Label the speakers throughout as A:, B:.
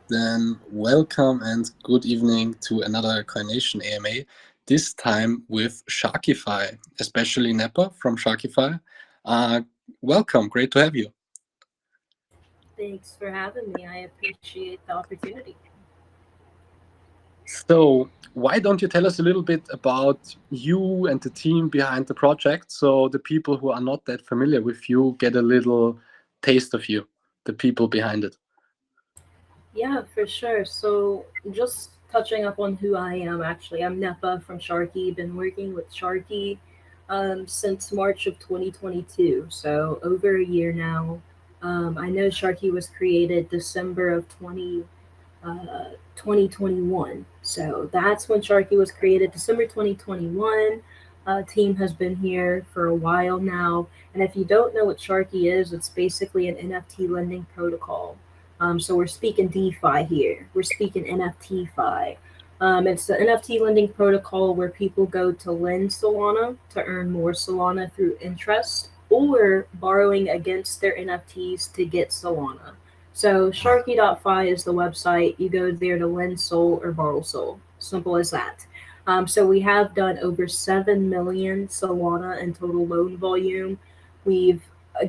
A: Then welcome and good evening to another Coination AMA, this time with SharkyFi, especially Nepa from SharkyFi. Welcome, great to have you.
B: Thanks for having me. I appreciate the opportunity.
A: So why don't you tell us a little bit about you and the team behind the project, so the people who are not that familiar with you get a little taste of you, the people behind it.
B: Yeah, for sure. So, just touching up on who I am, actually, I'm Nepa from Sharky. Been working with Sharky since March of 2022, so over a year now. I know Sharky was created December of 2021. So that's when Sharky was created, December 2021. Team has been here for a while now. And if you don't know what Sharky is, it's basically an NFT lending protocol. So we're speaking DeFi here. We're speaking NFT fi. It's the NFT lending protocol where people go to lend Solana to earn more Solana through interest or borrowing against their NFTs to get Solana. So Sharky.fi is the website. You go there to lend Sol or borrow Sol. Simple as that. So we have done over 7 million Solana in total loan volume. We've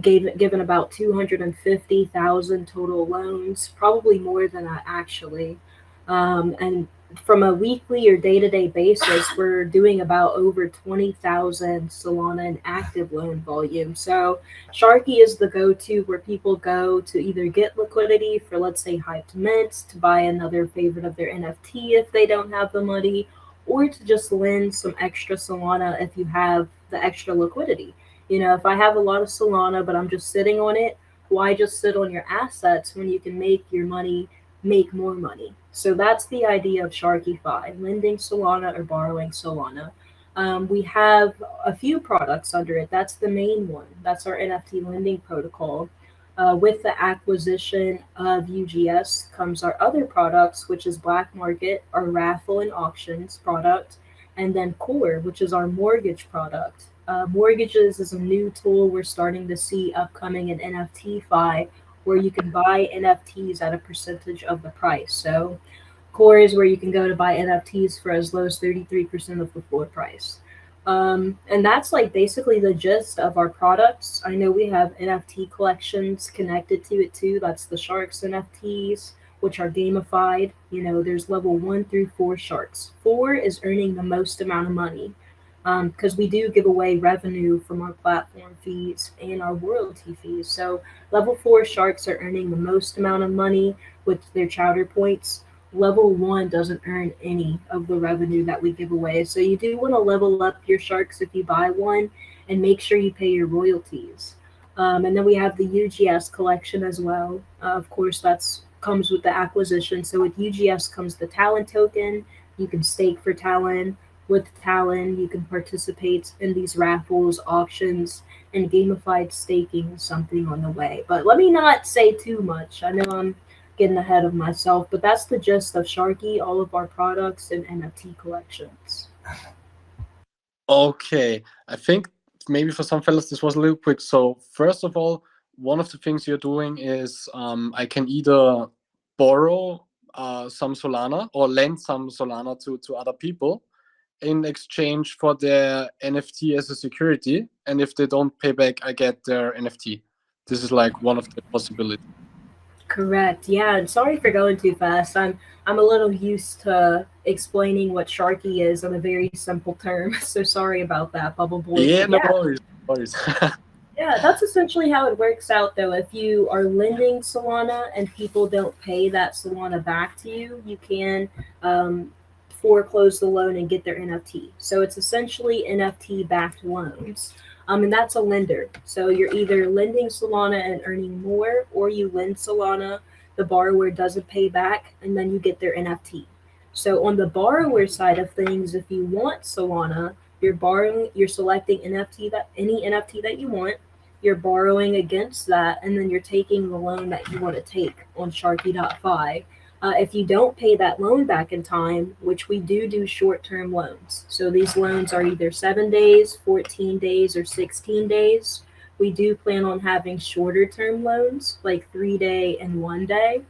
B: given about 250,000 total loans, probably more than that actually. And from a weekly or day-to-day basis, we're doing about over 20,000 Solana in active loan volume. So Sharky is the go-to where people go to either get liquidity for, let's say, hyped mints, to buy another favorite of their NFT if they don't have the money, or to just lend some extra Solana if you have the extra liquidity. If I have a lot of Solana, but I'm just sitting on it, why just sit on your assets when you can make your money make more money? So that's the idea of SharkyFi, lending Solana or borrowing Solana. We have a few products under it. That's the main one. That's our NFT lending protocol. With the acquisition of UGS comes our other products, which is Black Market, our raffle and auctions product, and then Core, which is our mortgage product. Mortgages is a new tool we're starting to see upcoming in NFT where you can buy NFTs at a percentage of the price. So Core is where you can go to buy NFTs for as low as 33% of the floor price. And that's like basically the gist of our products. I know we have NFT collections connected to it too. That's the Sharks NFTs, which are gamified. There's level 1 through 4 Sharks. 4 is earning the most amount of money because we do give away revenue from our platform fees and our royalty fees. So level 4 Sharks are earning the most amount of money with their chowder points. Level 1 doesn't earn any of the revenue that we give away. So you do want to level up your Sharks if you buy one and make sure you pay your royalties. And then we have the UGS collection as well. Of course, that's comes with the acquisition. So with UGS comes the Talon token. You can stake for Talon. With Talon, you can participate in these raffles, auctions, and gamified staking is something on the way. But let me not say too much. I know I'm getting ahead of myself, but that's the gist of Sharky, all of our products and NFT collections.
A: Okay, I think maybe for some fellas this was a little quick. So first of all, one of the things you're doing is I can either borrow some Solana or lend some Solana to other people in exchange for their NFT as a security, and if they don't pay back, I get their NFT. This is like one of the possibilities.
B: Correct. Yeah, and sorry for going too fast. I'm a little used to explaining what Sharky is in a very simple term. So sorry about that, Bubble Boy.
A: Yeah,
B: But
A: no
B: yeah,
A: worries, no worries.
B: yeah, that's essentially how it works out though. If you are lending Solana and people don't pay that Solana back to you, you can foreclose the loan and get their NFT. So it's essentially NFT backed loans. And that's a lender. So you're either lending Solana and earning more, or you lend Solana, the borrower doesn't pay back, and then you get their NFT. So on the borrower side of things, if you want Solana, you're borrowing, you're selecting NFT that any NFT that you want, you're borrowing against that, and then you're taking the loan that you want to take on Sharky.fi. If you don't pay that loan back in time, which we do short term loans. So these loans are either 7 days, 14 days, or 16 days. We do plan on having shorter term loans, like 3 day and 1 day.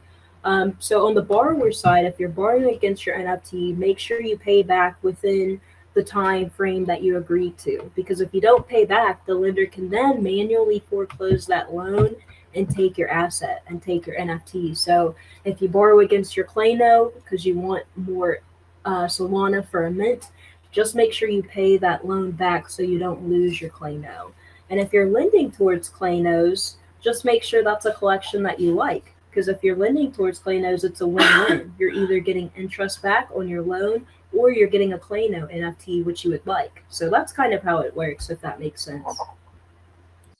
B: So on the borrower side, if you're borrowing against your NFT, make sure you pay back within the time frame that you agreed to. Because if you don't pay back, the lender can then manually foreclose that loan and take your asset and take your NFT. So if you borrow against your Klano because you want more Solana for a mint, just make sure you pay that loan back so you don't lose your Klano. And if you're lending towards Klanos, just make sure that's a collection that you like. Because if you're lending towards Klanos, it's a win-win. You're either getting interest back on your loan or you're getting a Klano NFT, which you would like. So that's kind of how it works, if that makes sense.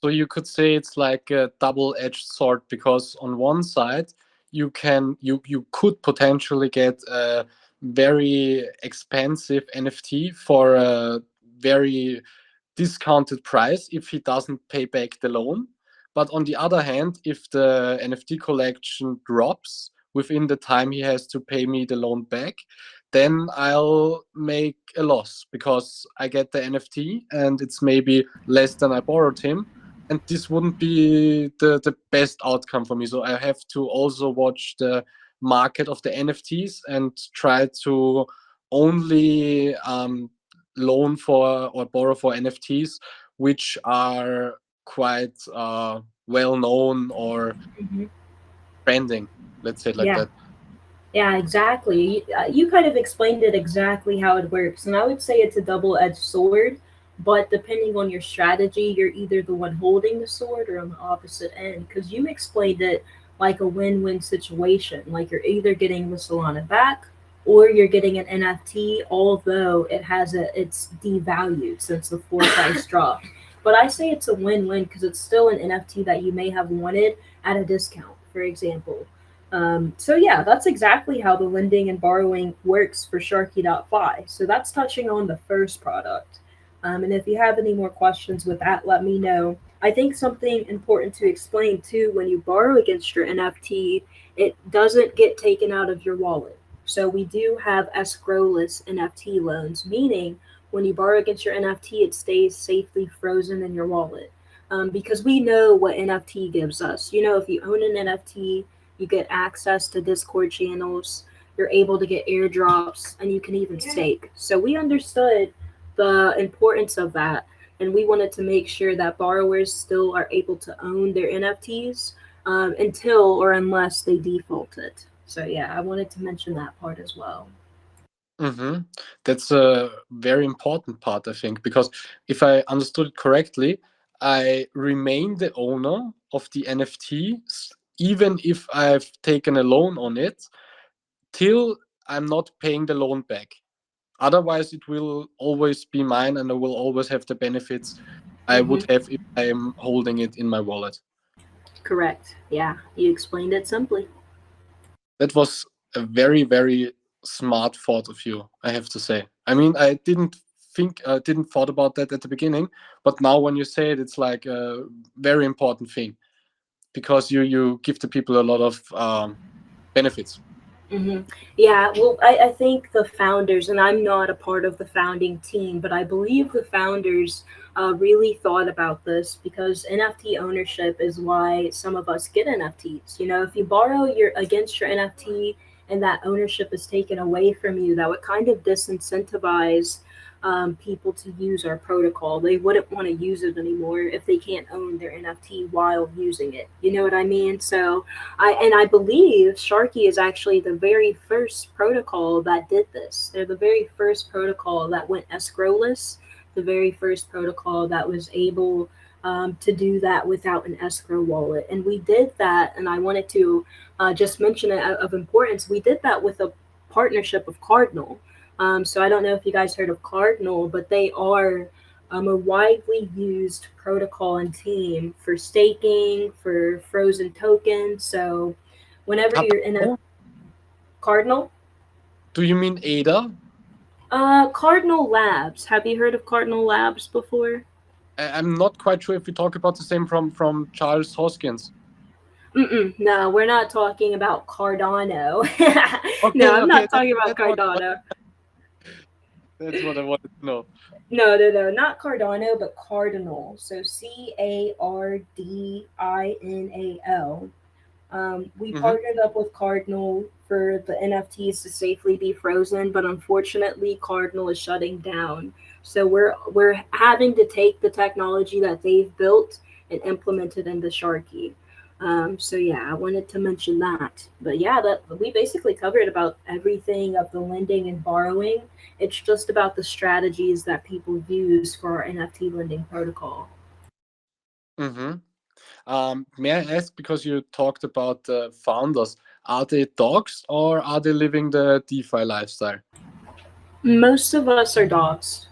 A: So you could say it's like a double-edged sword, because on one side you could potentially get a very expensive NFT for a very discounted price if he doesn't pay back the loan. But on the other hand, if the NFT collection drops within the time he has to pay me the loan back, then I'll make a loss because I get the NFT and it's maybe less than I borrowed him. And this wouldn't be the best outcome for me. So I have to also watch the market of the NFTs and try to only loan for or borrow for NFTs which are quite well known or
B: Mm-hmm.
A: trending, let's say it like
B: Yeah.
A: that.
B: Yeah, exactly. You kind of explained it exactly how it works. And I would say it's a double edged sword, but depending on your strategy, you're either the one holding the sword or on the opposite end. Because you explained it like a win win situation. Like you're either getting the Solana back or you're getting an NFT, although it's devalued since the floor price dropped. But I say it's a win win because it's still an NFT that you may have wanted at a discount, for example. So yeah, that's exactly how the lending and borrowing works for Sharky.fi. So that's touching on the first product. And if you have any more questions with that, let me know. I think something important to explain too, when you borrow against your NFT, it doesn't get taken out of your wallet. So we do have escrowless NFT loans, meaning when you borrow against your NFT, it stays safely frozen in your wallet. Because we know what NFT gives us. You know, if you own an NFT, you get access to Discord channels, you're able to get airdrops, and you can even stake. So we understood the importance of that, and we wanted to make sure that borrowers still are able to own their NFTs until or unless they default it. So yeah, I wanted to mention that part as well.
A: Mm-hmm. That's a very important part, I think, because if I understood it correctly, I remain the owner of the NFT even if I've taken a loan on it till I'm not paying the loan back. Otherwise, it will always be mine and I will always have the benefits I would
B: Hmm.
A: have if I'm holding it in my wallet.
B: Correct. Yeah, you explained it simply.
A: That was a very, very smart thought of you, I have to say. I mean, I didn't thought about that at the beginning, but now when you say it, it's like a very important thing because you give the people a lot of benefits.
B: Hmm. Yeah, well, I think the founders, and I'm not a part of the founding team, but I believe the founders really thought about this because NFT ownership is why some of us get NFTs. You know, if you borrow your against your NFT and that ownership is taken away from you, that would kind of disincentivize people to use our protocol. They wouldn't want to use it anymore if they can't own their NFT while using it. You know what I mean? So I believe Sharky is actually the very first protocol that did this. They're the very first protocol that went escrowless, the very first protocol that was able to do that without an escrow wallet. And we did that, and I wanted to just mention it of importance. We did that with a partnership of Cardinal. So I don't know if you guys heard of Cardinal, but they are a widely used protocol and team for staking, for frozen tokens. So whenever you're in a
A: Cardano?
B: Cardinal,
A: Do you mean Ada?
B: Cardinal Labs. Have you heard of Cardinal Labs before?
A: I'm not quite sure if we talk about the same from Charles Hoskins.
B: Mm-mm, no, we're not talking about Cardano. No,
A: Okay,
B: I'm
A: okay,
B: not talking about
A: that's
B: Cardano.
A: that's what I wanted to know.
B: No, no, no, not Cardano, but Cardinal. So Cardinal. We
A: Mm-hmm.
B: partnered up with Cardinal for the NFTs to safely be frozen, but unfortunately, Cardinal is shutting down. So we're having to take the technology that they've built and implement it into Sharky. So yeah, I wanted to mention that. But yeah, that we basically covered about everything of the lending and borrowing. It's just about the strategies that people use for our NFT lending protocol.
A: Mm-hmm. May I ask, because you talked about the founders, are they dogs or are they living the DeFi lifestyle?
B: Most of us are dogs.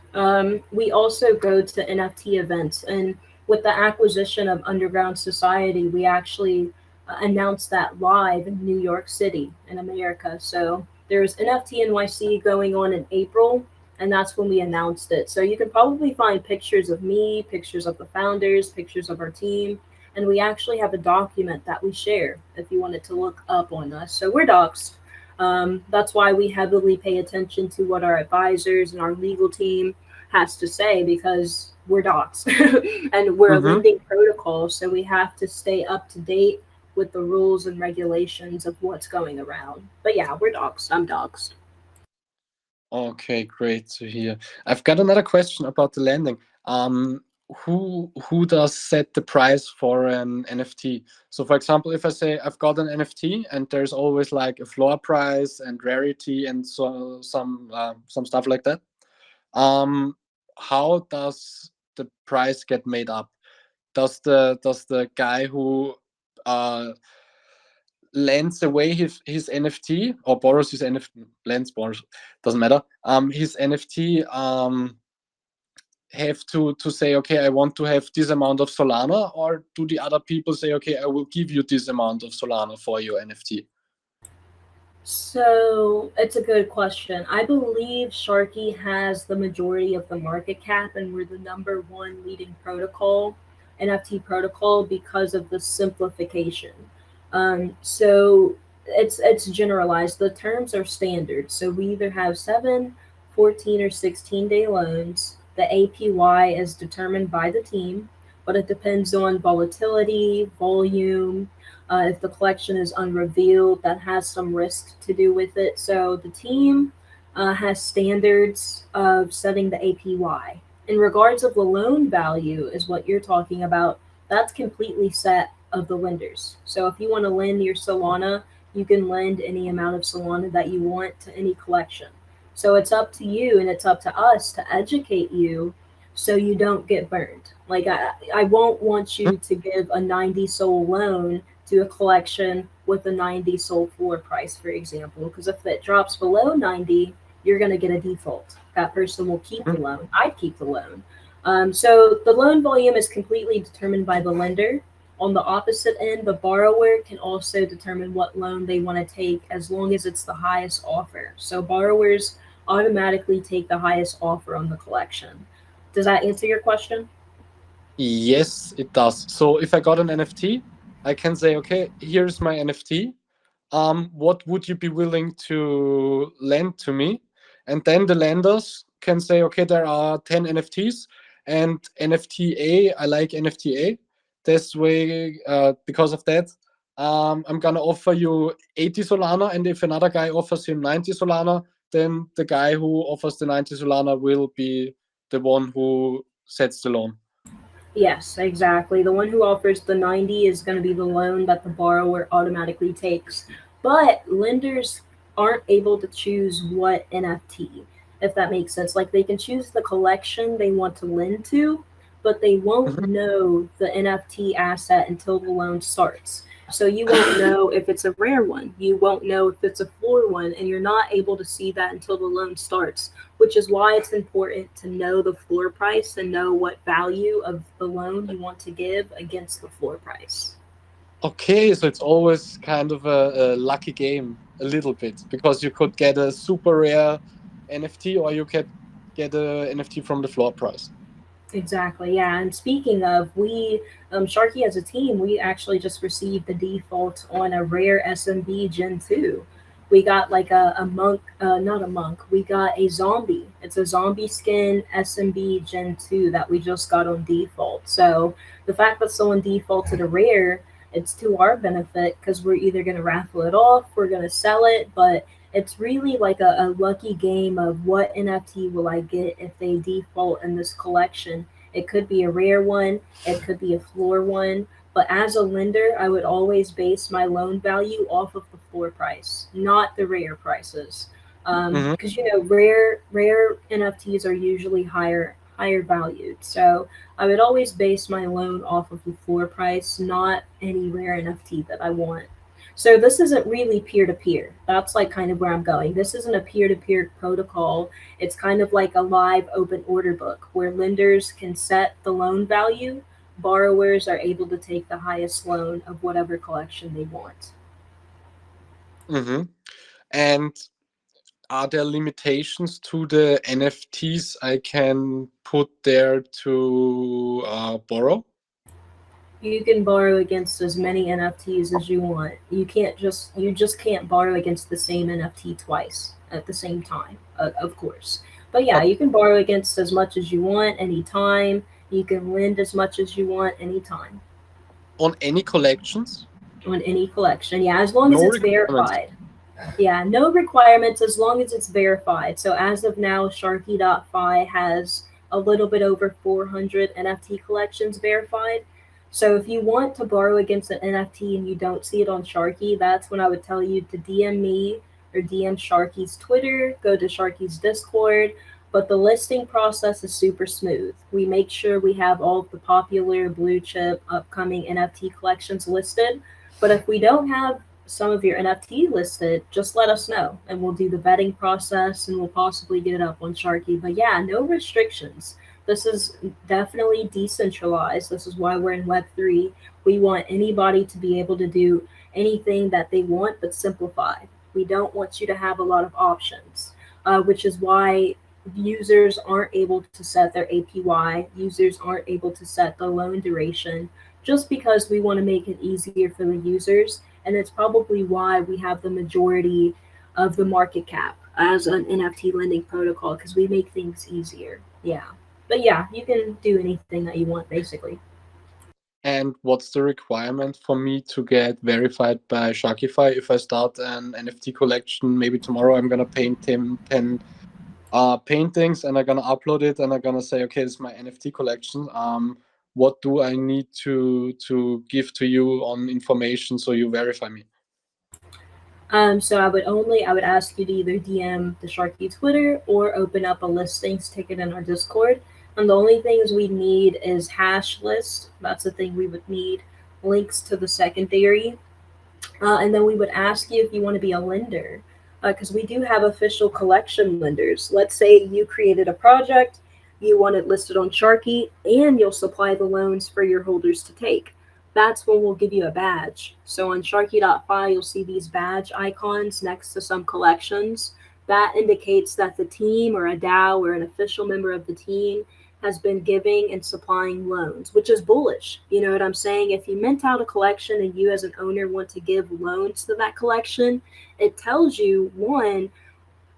B: We also go to NFT events, and with the acquisition of Underground Society, we actually announced that live in New York City in America. So there's NFT NYC going on in April, and that's when we announced it. So you can probably find pictures of me, pictures of the founders, pictures of our team, and we actually have a document that we share if you wanted to look up on us. So we're dogs. That's why we heavily pay attention to what our advisors and our legal team has to say because we're docs and we're a
A: Mm-hmm.
B: lending protocol, so we have to stay up to date with the rules and regulations of what's going around. But yeah, we're docs. I'm docs.
A: Okay, great to hear. I've got another question about the lending. Who does set the price for an NFT? So, for example, if I say I've got an NFT and there's always like a floor price and rarity and so some stuff like that. Um, how does the price get made up? Does the guy who uh, lends away his NFT or borrows his NFT, lends, borrows, doesn't matter. His NFT have to say, okay, I want to have this amount of Solana, or do the other people say, okay, I will give you this amount of Solana for your NFT?
B: So it's a good question. I believe Sharky has the majority of the market cap, and we're the number one leading protocol, NFT protocol, because of the simplification. So it's generalized. The terms are standard. So we either have 7, 14, or 16-day loans. The APY is determined by the team, but it depends on volatility, volume, if the collection is unrevealed, that has some risk to do with it. So the team has standards of setting the APY. In regards of the loan value, is what you're talking about. That's completely set of the lenders. So if you want to lend your Solana, you can lend any amount of Solana that you want to any collection. So it's up to you and it's up to us to educate you so you don't get burned. Like I won't want you to give a 90 soul loan to a collection with a 90 sold floor price, for example, because if it drops below 90, you're going to get a default. That person will keep the loan. I'd keep the loan. So the loan volume is completely determined by the lender. On the opposite end, the borrower can also determine what loan they want to take as long as it's the highest offer. So borrowers automatically take the highest offer on the collection. Does that answer your question?
A: Yes, it does. So if I got an NFT, I can say, okay, here's my NFT. What would you be willing to lend to me? And then the lenders can say, okay, there are 10 NFTs and NFT A, I like NFT A. This way, because of that, I'm gonna offer you 80 Solana, and if another guy offers you 90 Solana, then the guy who offers the 90 Solana will be the one who sets the loan.
B: Yes, exactly. The one who offers the 90 is going to be the loan that the borrower automatically takes. But lenders aren't able to choose what NFT, if that makes sense. Like they can choose the collection they want to lend to, but they won't
A: Mhm.
B: know the NFT asset until the loan starts. So you won't know if it's a rare one. You won't know if it's a floor one, and you're not able to see that until the loan starts, which is why it's important to know the floor price and know what value of the loan you want to give against the floor price.
A: Okay, so it's always kind of a lucky game, a little bit, because you could get a super rare NFT or you could get a NFT from the floor price.
B: Exactly. Yeah. And speaking of, Sharky as a team, we actually just received the default on a rare SMB Gen 2. We got like a monk, not a monk, we got a zombie. It's a zombie skin SMB Gen 2 that we just got on default. So the fact that someone defaulted a rare it's to our benefit because we're either going to raffle it off, we're going to sell it, but it's really like a lucky game of what NFT will I get if they default in this collection. It could be a rare one, it could be a floor one, but as a lender, I would always base my loan value off of the floor price, not the rare prices.
A: Mm-hmm.
B: Because you know, rare NFTs are usually higher valued. So I would always base my loan off of the floor price, not any rare NFT that I want. So this isn't really peer to peer. That's like kind of where I'm going. This isn't a peer to peer protocol. It's kind of like a live open order book where lenders can set the loan value. Borrowers are able to take the highest loan of whatever collection they want.
A: Mm-hmm. And are there limitations to the NFTs I can put there to borrow?
B: You can borrow against as many NFTs as you want. You just can't borrow against the same NFT twice at the same time, of course. But yeah,
A: Uh,
B: you can borrow against as much as you want anytime. You can lend as much as you want anytime
A: on any collections?
B: on any collection. Yeah, as long as
A: No
B: it's
A: requirements.
B: verified. Yeah, no requirements as long as it's verified. So as of now, Sharky.fi has a little bit over 400 NFT collections verified. So if you want to borrow against an NFT and you don't see it on Sharky, that's when I would tell you to DM me or DM Sharky's Twitter, go to Sharky's Discord. But the listing process is super smooth. We make sure we have all of the popular blue chip upcoming NFT collections listed. But if we don't have some of your NFT listed, just let us know and we'll do the vetting process and we'll possibly get it up on Sharky. But yeah, no restrictions. This is definitely decentralized. This is why we're in Web3. We want anybody to be able to do anything that they want, but simplified. We don't want you to have a lot of options, which is why users aren't able to set their APY, users aren't able to set the loan duration, just because we want to make it easier for the users, and it's probably why we have the majority of the market cap as an NFT lending protocol because we make things easier. Yeah. But yeah, you can do anything that you want basically.
A: And what's the requirement for me to get verified by SharkyFi if I start an NFT collection? Maybe tomorrow I'm gonna paint 10 paintings and I'm gonna upload it and I'm gonna say, okay, this is my NFT collection. What do I need to give to you on information so you verify me?
B: So I would ask you to either DM the Sharky Twitter or open up a listings ticket in our Discord. And the only things we need is hash list. That's the thing we would need. Links to the secondary. And then we would ask you if you want to be a lender, because we do have official collection lenders. Let's say you created a project, you want it listed on Sharky, and you'll supply the loans for your holders to take. That's when we'll give you a badge. So on Sharky.fi, you'll see these badge icons next to some collections. That indicates that the team or a DAO or an official member of the team has been giving and supplying loans, which is bullish. You know what I'm saying? If you mint out a collection and you as an owner want to give loans to that collection, it tells you one,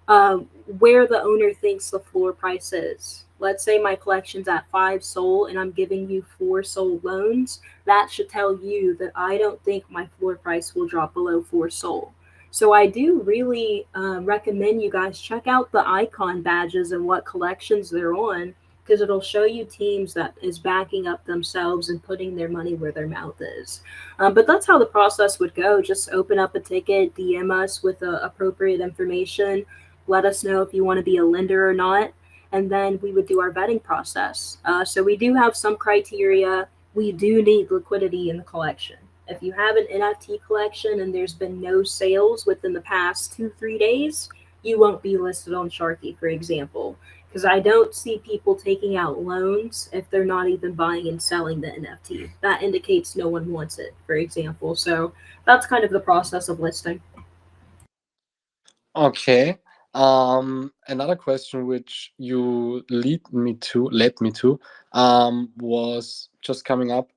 B: uh, where the owner thinks the floor price is. Let's say my collection's at 5 SOL and I'm giving you 4 SOL loans. That should tell you that I don't think my floor price will drop below 4 SOL. So I do really recommend you guys check out the icon badges and what collections they're on, because it'll show you teams that is backing up themselves and putting their money where their mouth is. But that's how the process would go. Just open up a ticket, DM us with the appropriate information, let us know if you want to be a lender or not, and then we would do our vetting process. So we do have some criteria. We do need liquidity in the collection. If you have an NFT collection and there's been no sales within the past 2-3 days, you won't be listed on Sharky, for example, because I don't see people taking out loans if they're not even buying and selling the NFT. That indicates no one wants it, for example. So that's kind of the process of listing.
A: Okay. Another question which you led me to, was just coming up.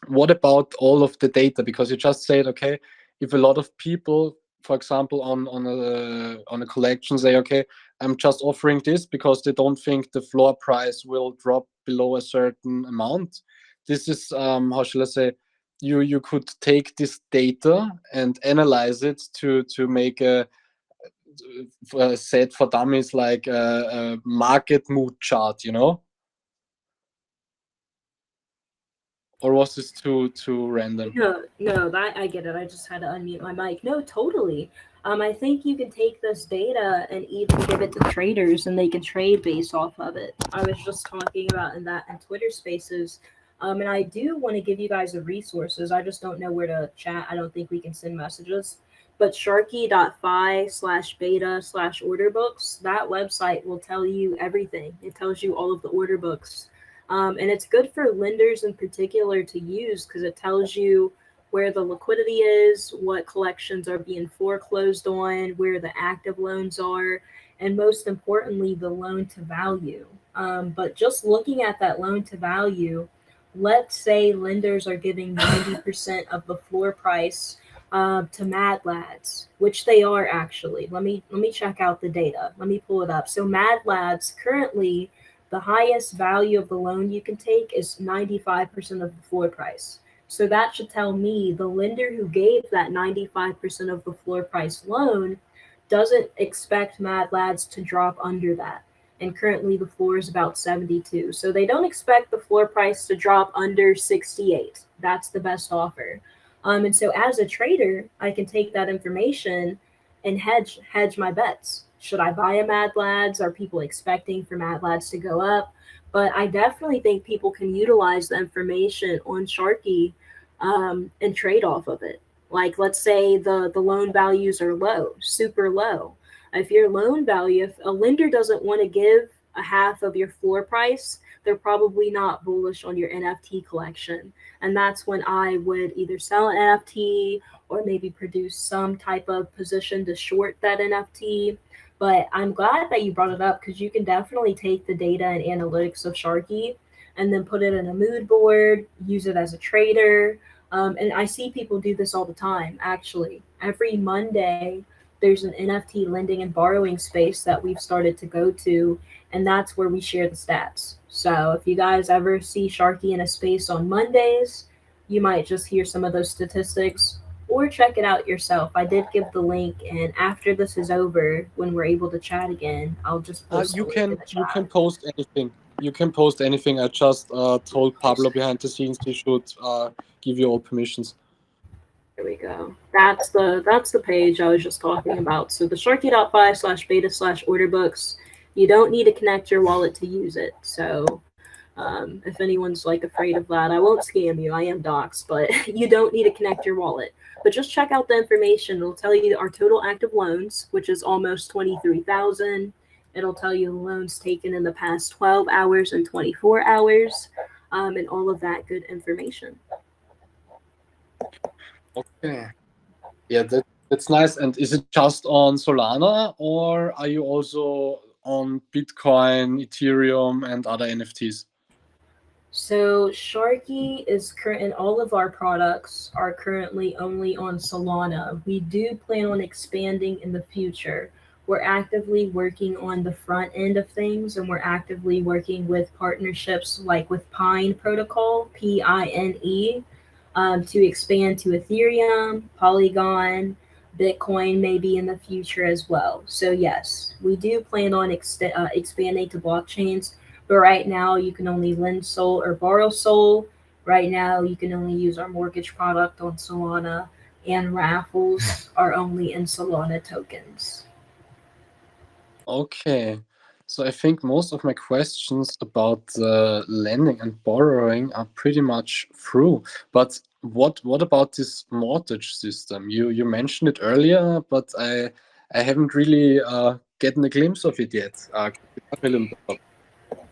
A: What about all of the data? Because you just said, okay, if a lot of people, for example, on a collection say, okay, I'm just offering this because they don't think the floor price will drop below a certain amount. This is how shall I say? you could take this data and analyze it to make a set for dummies, like a market mood chart, you know? Or was this too random?
B: No, that I get it. I just had to unmute my mic. No, totally. I think you can take this data and even give it to traders, and they can trade based off of it. I was just talking about in Twitter Spaces, and I do want to give you guys the resources. I just don't know where to chat. I don't think we can send messages. But sharky.fi/beta/order books, that website will tell you everything. It tells you all of the order books. And it's good for lenders in particular to use because it tells you where the liquidity is, what collections are being foreclosed on, where the active loans are, and most importantly, the loan to value. But just looking at that loan to value, let's say lenders are giving 90% of the floor price to Mad Lads, which they are actually. Let me check out the data. Let me pull it up. So Mad Lads currently, the highest value of the loan you can take is 95% of the floor price. So that should tell me the lender who gave that 95% of the floor price loan doesn't expect Mad Lads to drop under that. And currently the floor is about 72. So they don't expect the floor price to drop under 68. That's the best offer. And so as a trader, I can take that information and hedge my bets. Should I buy a Mad Lads? Are people expecting for Mad Lads to go up? But I definitely think people can utilize the information on Sharky and trade off of it. Like, let's say the loan values are low, super low. If your loan value, if a lender doesn't want to give a half of your floor price, they're probably not bullish on your NFT collection. And that's when I would either sell an NFT or maybe produce some type of position to short that NFT. But I'm glad that you brought it up because you can definitely take the data and analytics of Sharky and then put it in a mood board, use it as a trader. And I see people do this all the time, actually. Every Monday, there's an NFT lending and borrowing space that we've started to go to, and that's where we share the stats. So if you guys ever see Sharky in a space on Mondays, you might just hear some of those statistics or check it out yourself. I did give the link, and after this is over, when we're able to chat again, I'll just post
A: You
B: the link in
A: can
B: the
A: you
B: chat.
A: can post anything. You can post anything. I just told Pablo behind the scenes he should give you all permissions.
B: There we go. That's the page I was just talking about. So the sharky.fi/beta/order books. You don't need to connect your wallet to use it. So if anyone's like afraid of that, I won't scam you. I am doxxed, but you don't need to connect your wallet. But just check out the information. It'll tell you our total active loans, which is almost 23,000. It'll tell you the loans taken in the past 12 hours and 24 hours, and all of that good information.
A: Okay. Yeah, that's nice. And is it just on Solana, or are you also on Bitcoin, Ethereum, and other NFTs?
B: So Sharky is current, and all of our products are currently only on Solana. We do plan on expanding in the future. We're actively working on the front end of things, and we're actively working with partnerships like with Pine Protocol, PINE, to expand to Ethereum, Polygon, Bitcoin maybe in the future as well. So yes, we do plan on expanding to blockchains. But right now, you can only lend SOL or borrow SOL. Right now, you can only use our mortgage product on Solana, and raffles are only in Solana tokens.
A: Okay. So I think most of my questions about lending and borrowing are pretty much through. But what about this mortgage system? You mentioned it earlier, but I haven't really gotten a glimpse of it yet. Can you tell me a little bit about it?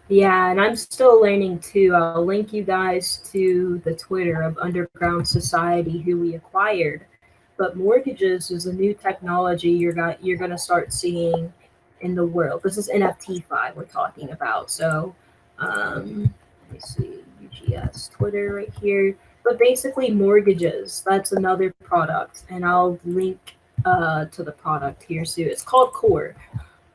B: Yeah, and I'm still learning too. I'll link you guys to the Twitter of Underground Society, who we acquired. But mortgages is a new technology you're gonna start seeing in the world. This is NFTFi we're talking about. So let me see, UGS Twitter right here. But basically mortgages, that's another product, and I'll link to the product here soon. It's called Core.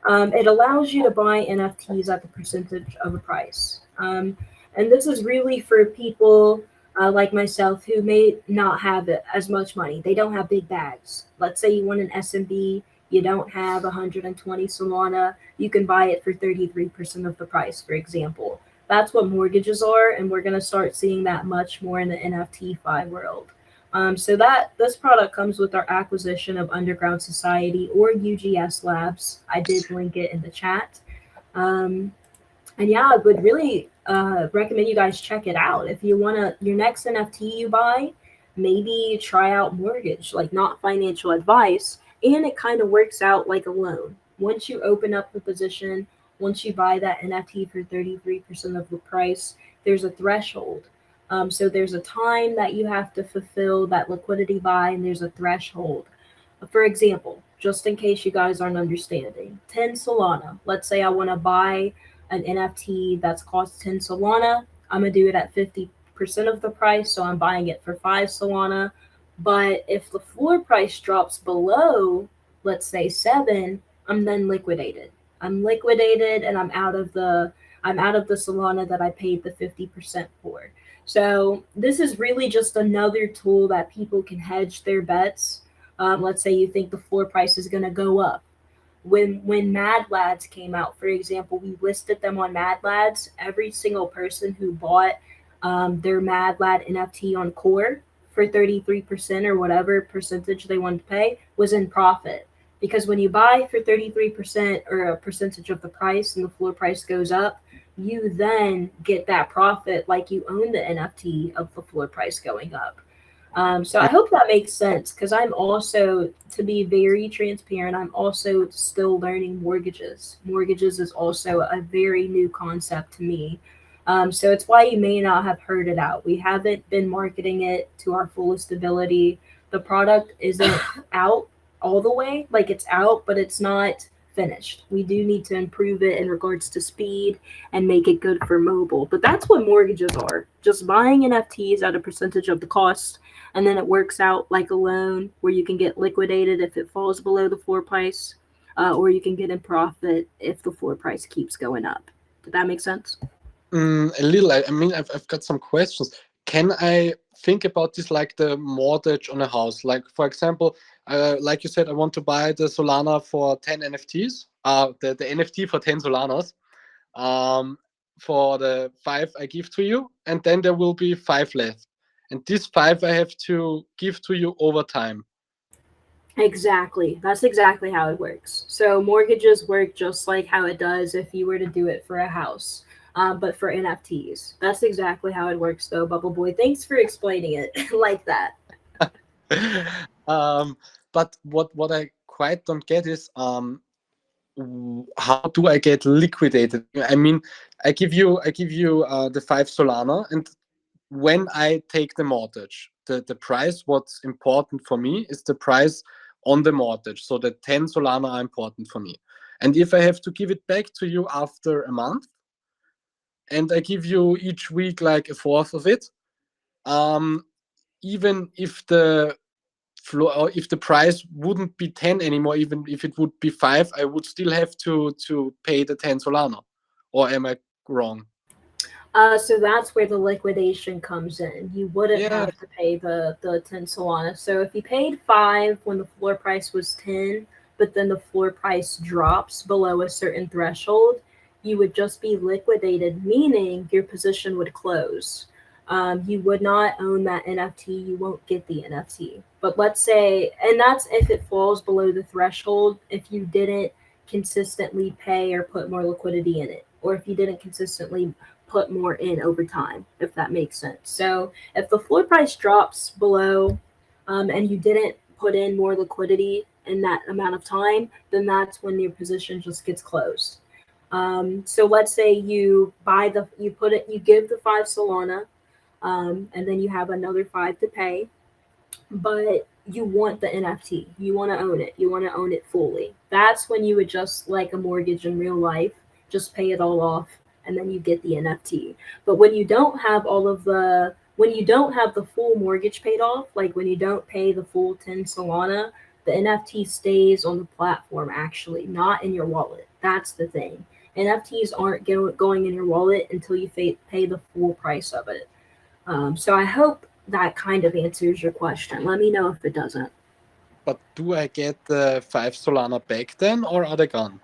B: It allows you to buy NFTs at the percentage of a price. And this is really for people like myself, who may not have as much money. They don't have big bags. Let's say you want an SMB, you don't have 120 Solana, you can buy it for 33% of the price, for example. That's what mortgages are, and we're going to start seeing that much more in the NFT-fi world. So that this product comes with our acquisition of Underground Society or UGS Labs. I did link it in the chat. And yeah, I would really recommend you guys check it out. If you want to, your next NFT you buy, maybe try out mortgage, like not financial advice. And it kind of works out like a loan. Once you open up the position, once you buy that NFT for 33% of the price, there's a threshold. So there's a time that you have to fulfill that liquidity buy, and there's a threshold. For example, just in case you guys aren't understanding, 10 Solana. Let's say I want to buy an NFT that's cost 10 Solana. I'm going to do it at 50% of the price, so I'm buying it for 5 Solana. But if the floor price drops below, let's say 7, I'm then liquidated. I'm liquidated and I'm out of the Solana that I paid the 50% for. So this is really just another tool that people can hedge their bets. Let's say you think the floor price is going to go up. When Mad Lads came out, for example, we listed them on Mad Lads. Every single person who bought their Mad Lad NFT on Core for 33% or whatever percentage they wanted to pay was in profit. Because when you buy for 33% or a percentage of the price and the floor price goes up, you then get that profit like you own the NFT of the floor price going up. So I hope that makes sense, because I'm also, to be very transparent, I'm also still learning mortgages. Mortgages is also a very new concept to me. So it's why you may not have heard it out. We haven't been marketing it to our fullest ability. The product isn't out all the way, like it's out, but it's not finished. We do need to improve it in regards to speed and make it good for mobile. But that's what mortgages are, just buying NFTs at a percentage of the cost, and then it works out like a loan where you can get liquidated if it falls below the floor price, or you can get in profit if the floor price keeps going up. Did that make sense?
A: A little. I mean, I've got some questions. Can I think about this like the mortgage on a house? Like, for example, like you said, I want to buy the Solana for 10 NFTs, the NFT for 10 Solanas. For the 5 I give to you, and then there will be 5 left. And this 5 I have to give to you over time.
B: Exactly. That's exactly how it works. So mortgages work just like how it does if you were to do it for a house, but for NFTs. That's exactly how it works, though, Bubble Boy. Thanks for explaining it like that.
A: But what I quite don't get is how do I get liquidated? I mean, I give you the 5 Solana, and when I take the mortgage, the price, what's important for me is the price on the mortgage. So the 10 Solana are important for me. And if I have to give it back to you after a month, and I give you each week like a fourth of it, even if the price wouldn't be 10 anymore, even if it would be 5, I would still have to pay the 10 Solana. Or am I wrong?
B: So that's where the liquidation comes in. You wouldn't have to pay the 10 Solana. So if you paid 5 when the floor price was 10, but then the floor price drops below a certain threshold, you would just be liquidated, meaning your position would close. You would not own that NFT. You won't get the NFT. But let's say, and that's if it falls below the threshold, if you didn't consistently pay or put more liquidity in it, or if you didn't consistently put more in over time, if that makes sense. So if the floor price drops below and you didn't put in more liquidity in that amount of time, then that's when your position just gets closed. So let's say you give the 5 Solana, and then you have another 5 to pay, but you want the NFT, you want to own it, you want to own it fully. That's when you would, just like a mortgage in real life, just pay it all off, and then you get the NFT. But when you don't have the full mortgage paid off, like when you don't pay the full 10 Solana, the NFT stays on the platform, actually, not in your wallet. That's the thing. NFTs aren't going in your wallet until you pay the full price of it. So I hope that kind of answers your question. Let me know if it doesn't.
A: But do I get the 5 Solana back then, or are they gone?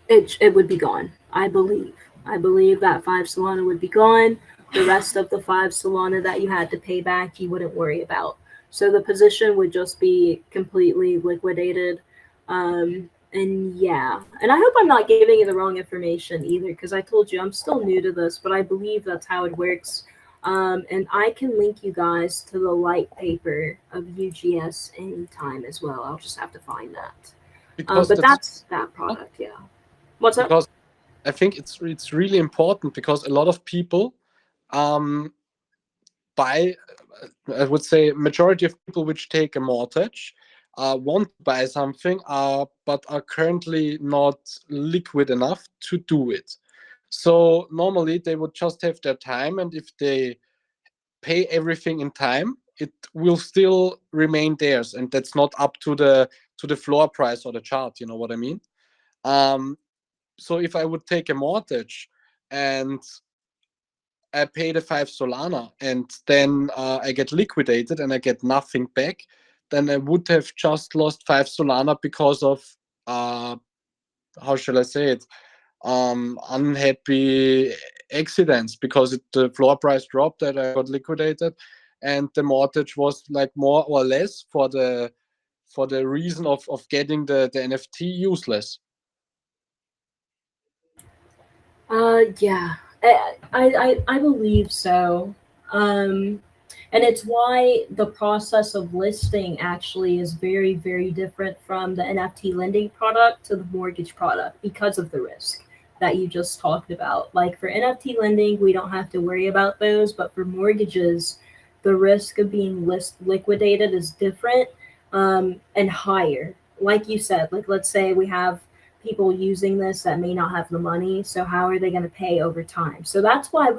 B: It would be gone. I believe. I believe that 5 Solana would be gone. The rest of the 5 Solana that you had to pay back, you wouldn't worry about. So the position would just be completely liquidated. And yeah, and I hope I'm not giving you the wrong information either, because I told you I'm still new to this, but I believe that's how it works. And I can link you guys to the light paper of UGS anytime as well. I'll just have to find that.
A: Because
B: But that's that product, yeah. What's up?
A: because I think it's really important, because a lot of people buy, I would say majority of people which take a mortgage want to buy something, but are currently not liquid enough to do it. So normally they would just have their time, and if they pay everything in time, it will still remain theirs, and that's not up to the floor price or the chart. You know what I mean? Um, so if I would take a mortgage and I pay the 5 Solana, and then I get liquidated and I get nothing back, then I would have just lost 5 Solana because of, how shall I say it, unhappy accidents, because the floor price dropped that I got liquidated, and the mortgage was like more or less for the reason of getting the NFT useless.
B: Yeah, I believe so. And it's why the process of listing actually is very, very different from the NFT lending product to the mortgage product because of the risk that you just talked about. Like for NFT lending, we don't have to worry about those, but for mortgages, the risk of being liquidated is different and higher. Like you said, like let's say we have people using this that may not have the money. So how are they going to pay over time? So that's why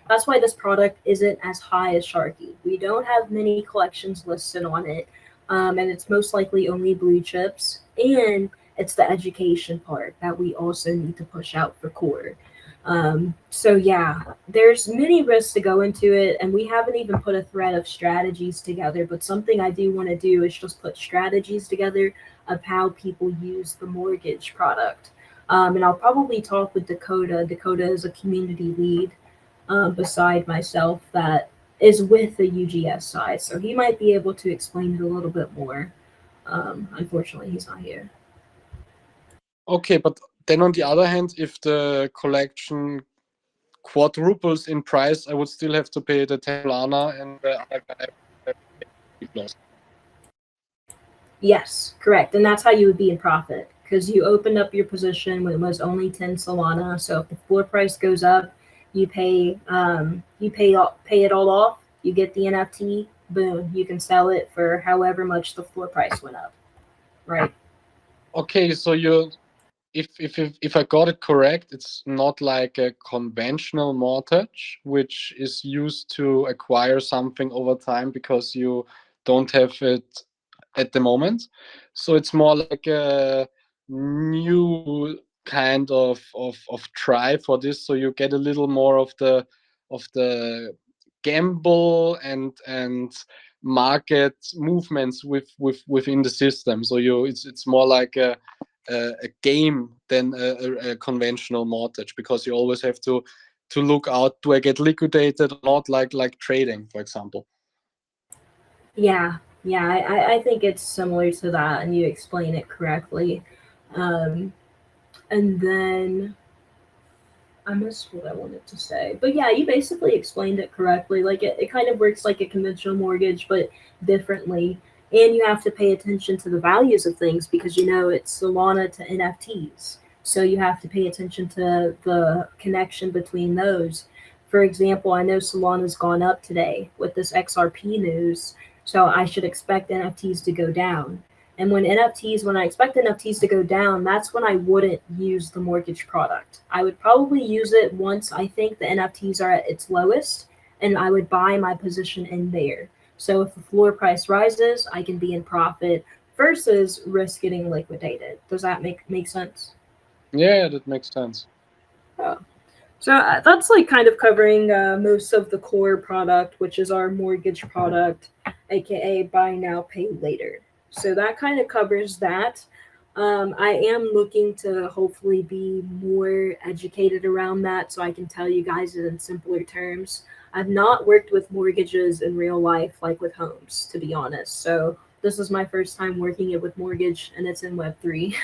B: that's why this product isn't as high as Sharky. We don't have many collections listed on it. And it's most likely only blue chips. And it's the education part that we also need to push out for core. So yeah, there's many risks to go into it, and we haven't even put a thread of strategies together. But something I do want to do is just put strategies together of how people use the mortgage product. And I'll probably talk with Dakota. Dakota is a community lead beside myself that is with the UGS side, so he might be able to explain it a little bit more. Unfortunately, he's not here.
A: Okay, but then on the other hand, if the collection quadruples in price, I would still have to pay the 10 Solana, and the other guy would have lost.
B: Yes, correct. And that's how you would be in profit, because you opened up your position when it was only 10 Solana. So if the floor price goes up, pay it all off, you get the NFT, boom, you can sell it for however much the floor price went up. Right.
A: Okay, so if I got it correct, it's not like a conventional mortgage, which is used to acquire something over time because you don't have it at the moment. So it's more like a new kind of try for this. So you get a little more of the gamble and market movements within the system. So it's more like a game than a conventional mortgage, because you always have to look out, do I get liquidated or not, like trading, for example.
B: Yeah, yeah, I think it's similar to that, and you explain it correctly. Um, and then I missed what I wanted to say. But yeah, you basically explained it correctly. Like it kind of works like a conventional mortgage, but differently. And you have to pay attention to the values of things because you know it's Solana to NFTs. So you have to pay attention to the connection between those. For example, I know Solana's gone up today with this XRP news. So I should expect NFTs to go down. And when I expect NFTs to go down, that's when I wouldn't use the mortgage product. I would probably use it once I think the NFTs are at its lowest, and I would buy my position in there. So if the floor price rises, I can be in profit versus risk getting liquidated. Does that make sense?
A: Yeah, that makes sense.
B: Oh. So that's like kind of covering most of the core product, which is our mortgage product, aka buy now, pay later. So that kind of covers that. I am looking to hopefully be more educated around that so I can tell you guys it in simpler terms. I've not worked with mortgages in real life like with homes, to be honest. So this is my first time working it with mortgage, and it's in Web3.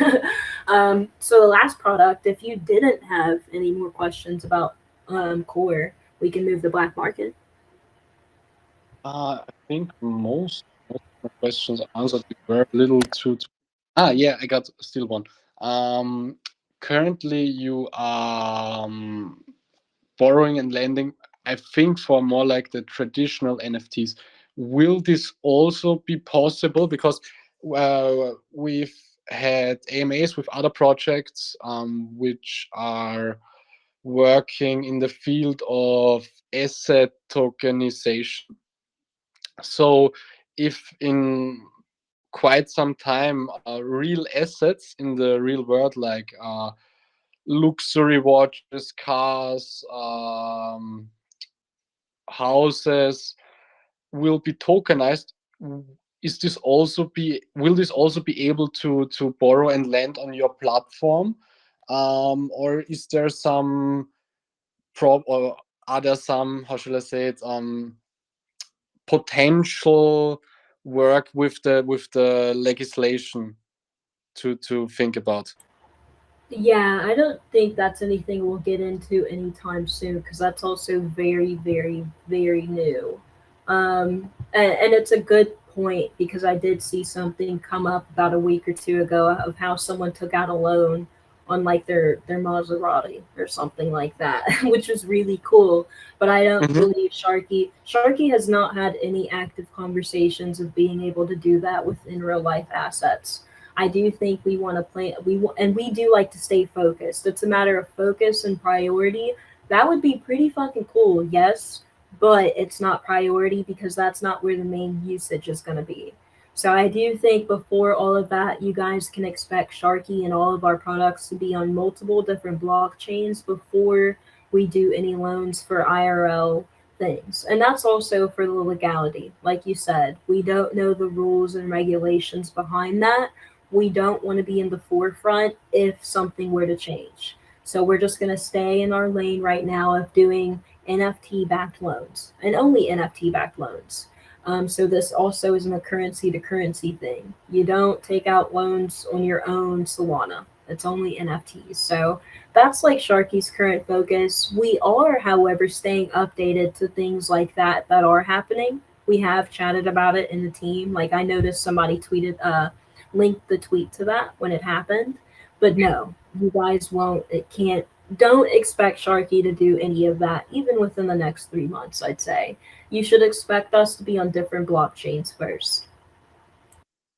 B: So the last product, if you didn't have any more questions about core, we can move to black market.
A: I think most of my questions are answered. We were a little too. Yeah, I got still one. Currently, you are borrowing and lending, I think, for more like the traditional NFTs. Will this also be possible? Because we've had AMAs with other projects which are working in the field of asset tokenization. So, if in quite some time real assets in the real world, like luxury watches, cars, houses, will be tokenized, is this also be will this also be able to borrow and lend on your platform, or is there some or are there some, how should I say it, potential work with the legislation to think about?
B: Yeah, I don't think that's anything we'll get into anytime soon because that's also very, very, very new. And it's a good point because I did see something come up about a week or two ago of how someone took out a loan on like their Maserati or something like that, which was really cool. But I don't
A: Hmm.
B: believe Sharky has not had any active conversations of being able to do that within real life assets. I do think we want to plan. And we do like to stay focused. It's a matter of focus and priority. That would be pretty fucking cool, yes, but it's not priority because that's not where the main usage is going to be. So I do think before all of that, you guys can expect Sharky and all of our products to be on multiple different blockchains before we do any loans for IRL things. And that's also for the legality. Like you said, we don't know the rules and regulations behind that. We don't want to be in the forefront if something were to change. So we're just going to stay in our lane right now of doing NFT backed loans and only NFT backed loans. So this also isn't a currency to currency thing. You don't take out loans on your own Solana. It's only NFTs. So that's like Sharky's current focus. We are, however, staying updated to things like that are happening. We have chatted about it in the team. Like I noticed somebody tweeted linked the tweet to that when it happened. But no, you guys won't. It can't. Don't expect Sharky to do any of that, even within the next 3 months. I'd say you should expect us to be on different blockchains first.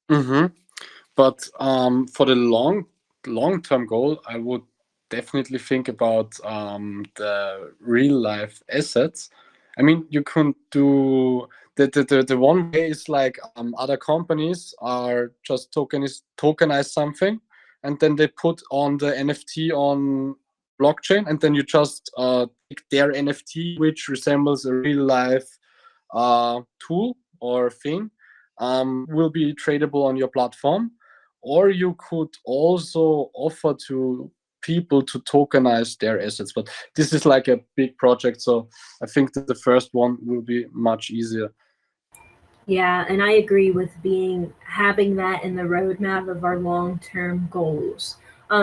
A: Hmm. But for the long term goal, I would definitely think about the real life assets. I mean, you can do the one way is like other companies are just tokenize something, and then they put on the NFT on blockchain, and then you just take their NFT, which resembles a real life tool or thing, will be tradable on your platform. Or you could also offer to people to tokenize their assets, but this is like a big project, so I think that the first one will be much easier.
B: Yeah, and I agree with being having that in the roadmap of our long-term goals.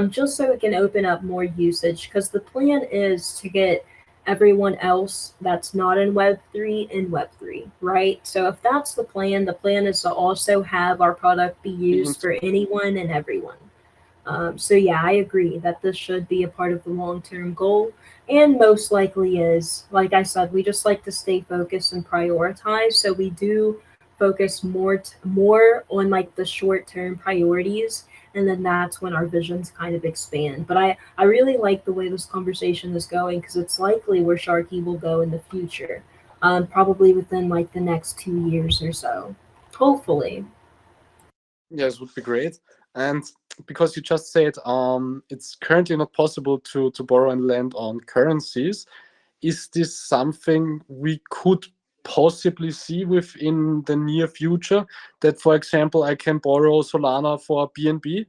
B: Just so it can open up more usage, because the plan is to get everyone else that's not in Web3 in Web3, right? So if that's the plan is to also have our product be used for anyone and everyone. So yeah, I agree that this should be a part of the long-term goal, and most likely is. Like I said, we just like to stay focused and prioritize. So we do focus more on like the short-term priorities, and then that's when our visions kind of expand. But I really like the way this conversation is going because it's likely where Sharky will go in the future, probably within like the next 2 years or so, hopefully.
A: Yes, would be great. And because you just said it's currently not possible to borrow and lend on currencies. Is this something we could possibly see within the near future? That, for example, I can borrow Solana for BNB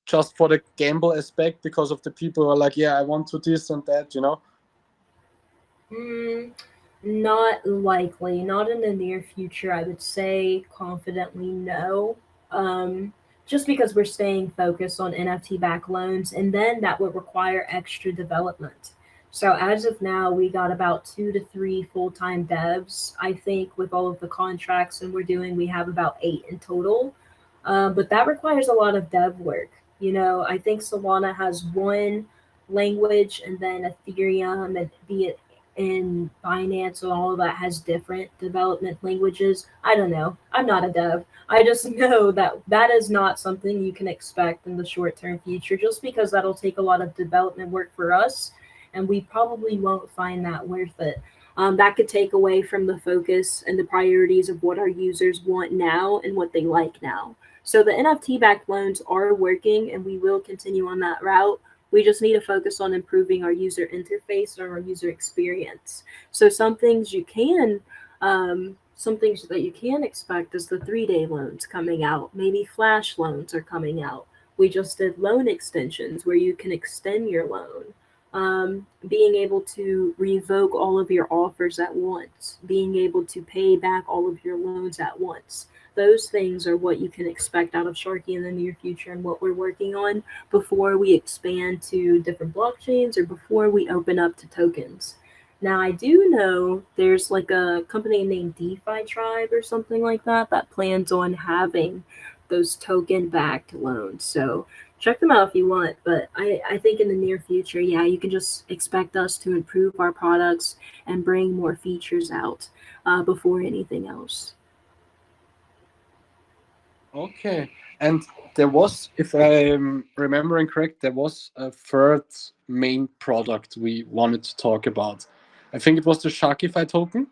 A: just for the gamble aspect because of the people who are like, yeah, I want to this and that, you know?
B: Not likely, not in the near future. I would say confidently no. Just because we're staying focused on NFT backed loans, and then that would require extra development. So as of now, we got about 2 to 3 full-time devs. I think with all of the contracts and we're doing, we have about 8 in total. But that requires a lot of dev work. I think Solana has one language, and then Ethereum and be it in Binance and all of that has different development languages. I don't know. I'm not a dev. I just know that that is not something you can expect in the short term future, just because that'll take a lot of development work for us, and we probably won't find that worth it. That could take away from the focus and the priorities of what our users want now and what they like now. So the NFT backed loans are working, and we will continue on that route. We just need to focus on improving our user interface or our user experience. So some things that you can expect is the 3-day loans coming out. Maybe flash loans are coming out. We just did loan extensions where you can extend your loan. Being able to revoke all of your offers at once, being able to pay back all of your loans at once. Those things are what you can expect out of Sharky in the near future and what we're working on before we expand to different blockchains or before we open up to tokens. Now, I do know there's like a company named DeFi Tribe or something like that plans on having those token-backed loans. So check them out if you want. But I think in the near future, yeah, you can just expect us to improve our products and bring more features out before anything else.
A: Okay. And there was, if I'm remembering correct, there was a third main product we wanted to talk about. I think it was the SharkyFi token.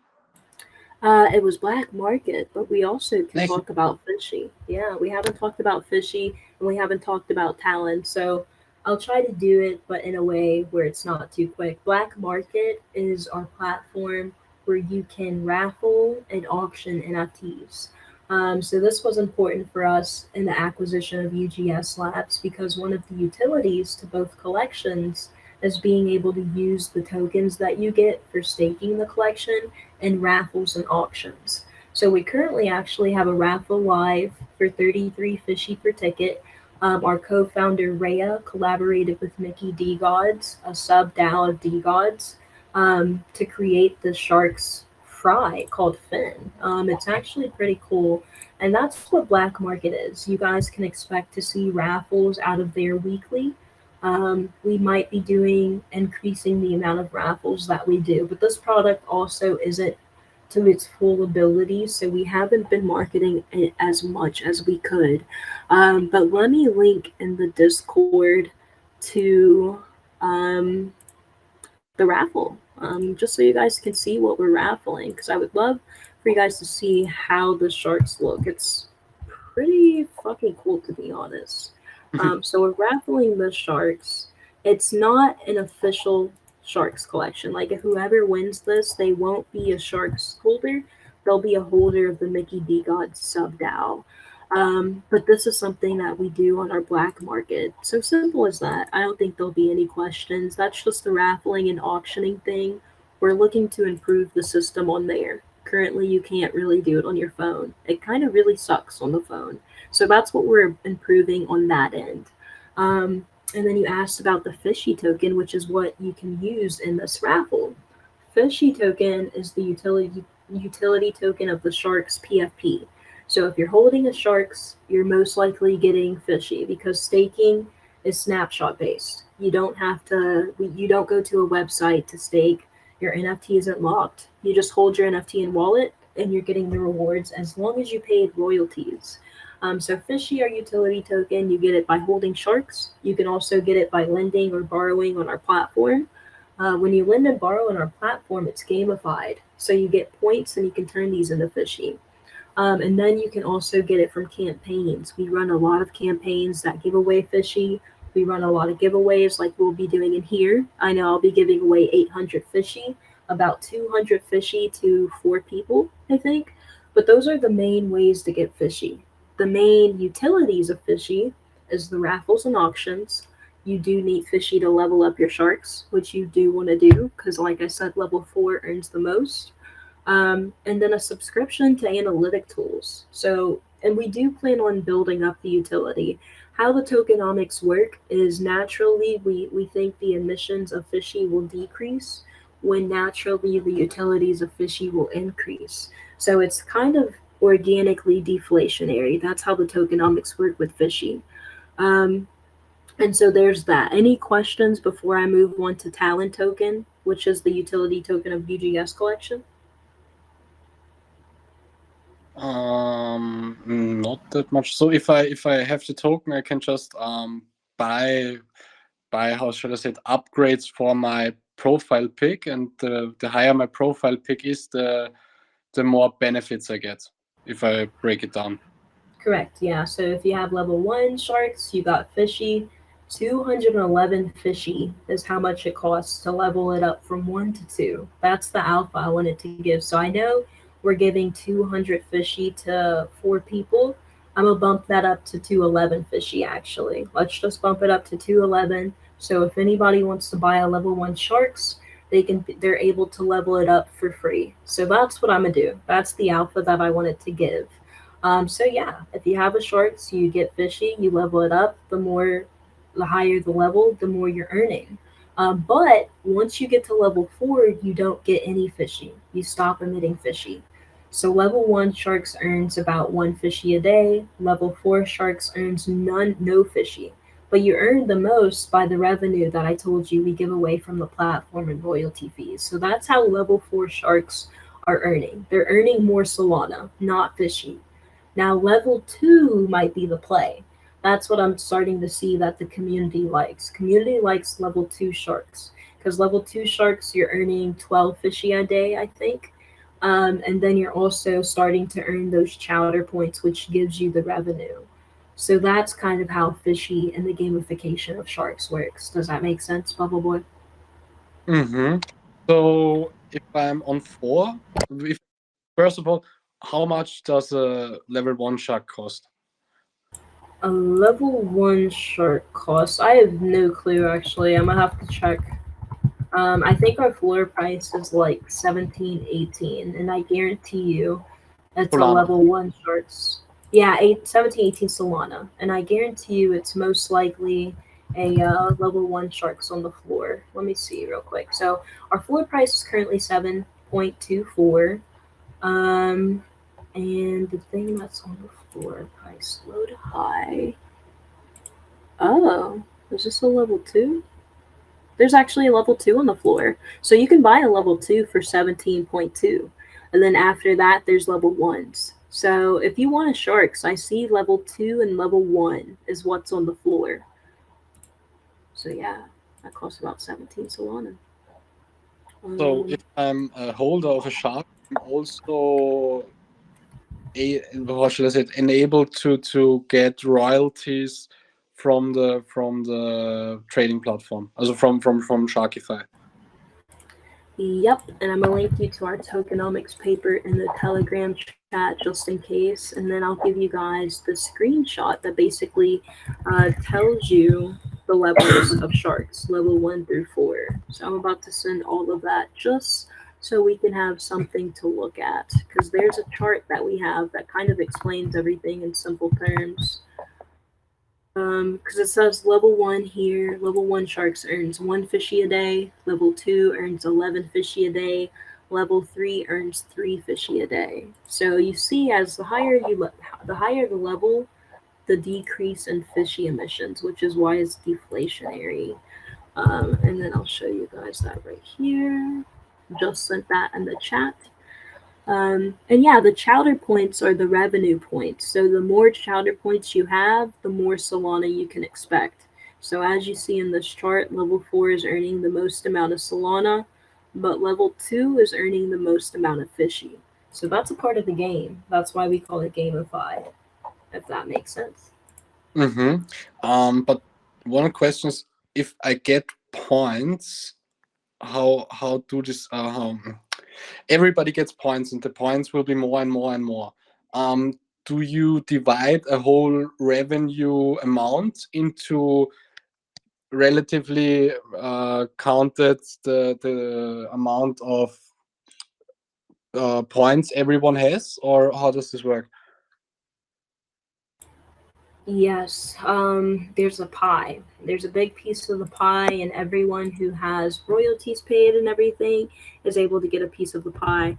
B: It was black market, but we also can
A: Black.
B: talk about fishy. Yeah, we haven't talked about fishy and we haven't talked about talon. So I'll try to do it, but in a way where it's not too quick. Black market is our platform where you can raffle and auction NFTs. So this was important for us in the acquisition of UGS Labs because one of the utilities to both collections is being able to use the tokens that you get for staking the collection in raffles and auctions. So we currently actually have a raffle live for 33 fishy per ticket. Our co-founder Rhea collaborated with Mickey D Gods, a sub DAO of D Gods, to create the sharks fry called Fin. It's actually pretty cool, and that's what black market is. You guys can expect to see raffles out of there weekly. We might be increasing the amount of raffles that we do, but this product also isn't to its full ability, so we haven't been marketing it as much as we could. But let me link in the Discord to the raffle, just so you guys can see what we're raffling, because I would love for you guys to see how the sharks look. It's pretty fucking cool, to be honest. So we're raffling the sharks. It's not an official sharks collection. Like if whoever wins this, they won't be a sharks holder. They'll be a holder of the Mickey D God sub DAO. But this is something that we do on our black market. So simple as that. I don't think there'll be any questions. That's just the raffling and auctioning thing. We're looking to improve the system on there. Currently, you can't really do it on your phone. It kind of really sucks on the phone. So that's what we're improving on that end. And then you asked about the fishy token, which is what you can use in this raffle. Fishy token is the utility token of the Sharks PFP. So if you're holding a Sharks, you're most likely getting fishy because staking is snapshot based. You don't go to a website to stake. Your NFT isn't locked. You just hold your NFT in wallet and you're getting the rewards as long as you paid royalties. So fishy, our utility token, you get it by holding Sharks. You can also get it by lending or borrowing on our platform. When you lend and borrow on our platform, it's gamified. So you get points and you can turn these into fishy. And then you can also get it from campaigns. We run a lot of campaigns that give away fishy. We run a lot of giveaways like we'll be doing in here. I know I'll be giving away 800 fishy, about 200 fishy to 4 people, I think. But those are the main ways to get fishy. The main utilities of fishy is the raffles and auctions. You do need fishy to level up your sharks, which you do want to do because, like I said, level 4 earns the most. And then a subscription to analytic tools. So, and we do plan on building up the utility. How the tokenomics work is naturally we think the emissions of fishy will decrease when naturally the utilities of fishy will increase. So it's kind of organically deflationary. That's how the tokenomics work with fishy. Um, and so there's that. Any questions before I move on to Talon token, which is the utility token of UGS collection?
A: Not that much. So if I have the token, I can just buy how should I say it, upgrades for my profile pick, and the higher my profile pick is, the more benefits I get if I break it down.
B: Correct, yeah. So if you have level 1 sharks, you got fishy. 211 fishy is how much it costs to level it up from 1 to 2. That's the alpha I wanted to give. So I know we're giving 200 fishy to 4 people. I'm going to bump that up to 211 fishy, actually. Let's just bump it up to 211. So if anybody wants to buy a level 1 sharks, they're able to level it up for free. So that's what I'm going to do. That's the alpha that I wanted to give. So yeah, if you have a sharks, you get fishy, you level it up. The higher the level, the more you're earning. But once you get to level 4, you don't get any fishy. You stop emitting fishy. So level 1 sharks earns about 1 fishy a day. Level 4 sharks earns no fishy. But you earn the most by the revenue that I told you we give away from the platform and royalty fees. So that's how level 4 sharks are earning. They're earning more Solana, not fishy. Now level 2 might be the play. That's what I'm starting to see that the community likes. Community likes level 2 sharks because level 2 sharks, you're earning 12 fishy a day, I think. And then you're also starting to earn those chowder points, which gives you the revenue. So that's kind of how fishy and the gamification of sharks works. Does that make sense, Bubble Boy?
A: Mm-hmm. So if I'm on 4, first of all, how much does a level 1 shark cost?
B: A level 1 shark cost? I have no clue, actually. I'm gonna have to check. I think our floor price is like 17, 18, and I guarantee you it's a
A: Solana.
B: level 1 sharks. Yeah, 17, 18 Solana, and I guarantee you it's most likely a level 1 sharks on the floor. Let me see real quick. So our floor price is currently 7.24. And the thing that's on the floor price load high. Oh, is this a level 2? There's actually a level 2 on the floor. So you can buy a level 2 for 17.2. And then after that, there's level 1s. So if you want a sharks, I see level 2 and level 1 is what's on the floor. So yeah, that costs about 17 Solana.
A: So if I'm a holder of a shark, I'm also how should I say it, enabled to get royalties from the trading platform, also from SharkyFi.
B: Yep, and I'm gonna link you to our tokenomics paper in the Telegram chat just in case, and then I'll give you guys the screenshot that basically tells you the levels of sharks, level 1 through 4. So I'm about to send all of that just so we can have something to look at, because there's a chart that we have that kind of explains everything in simple terms. Because it says level 1 here, level 1 sharks earns 1 fishy a day, level 2 earns 11 fishy a day, level 3 earns 3 fishy a day. So you see, as the higher the level, the decrease in fishy emissions, which is why it's deflationary. And then I'll show you guys that right here. Just sent that in the chat. And yeah, the chowder points are the revenue points. So the more chowder points you have, the more Solana you can expect. So as you see in this chart, level 4 is earning the most amount of Solana, but level 2 is earning the most amount of fishy. So that's a part of the game. That's why we call it gamified, if that makes sense.
A: But one question is, if I get points, how do this? How everybody gets points, and the points will be more and more and more. Do you divide a whole revenue amount into relatively counted the amount of points everyone has, or how does this work?
B: Yes, there's a pie. There's a big piece of the pie, and everyone who has royalties paid and everything is able to get a piece of the pie.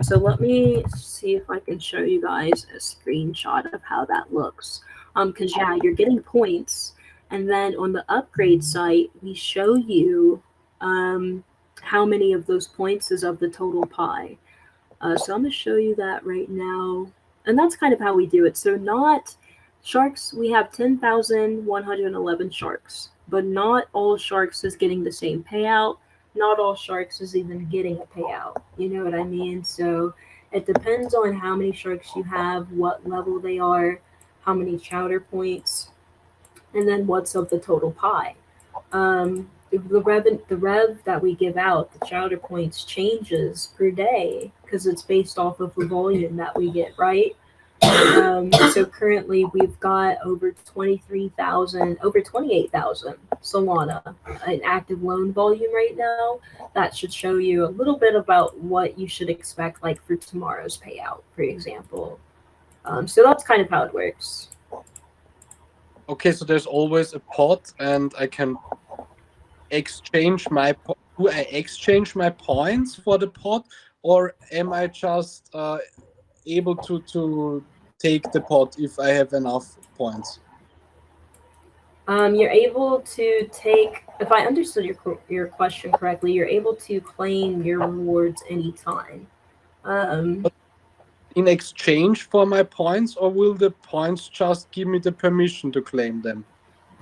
B: So let me see if I can show you guys a screenshot of how that looks. Because yeah, you're getting points, and then on the upgrade site, we show you how many of those points is of the total pie. So I'm gonna show you that right now, and that's kind of how we do it. So not sharks, we have 10,111 sharks, but not all sharks is getting the same payout. Not all sharks is even getting a payout. You know what I mean? So it depends on how many sharks you have, what level they are, how many chowder points, and then what's of the total pie. The rev that we give out, the chowder points, changes per day because it's based off of the volume that we get, right? So currently we've got over 23,000, over 28,000 Solana in active loan volume right now. That should show you a little bit about what you should expect, like for tomorrow's payout, for example. So that's kind of how it works.
A: Okay, so there's always a pot, and I can exchange my do I exchange my points for the pot, or am I just able to take the pot if I have enough points?
B: You're able to take, if I understood your question correctly, you're able to claim your rewards anytime. Um,
A: In exchange for my points, or will the points just give me the permission to claim them?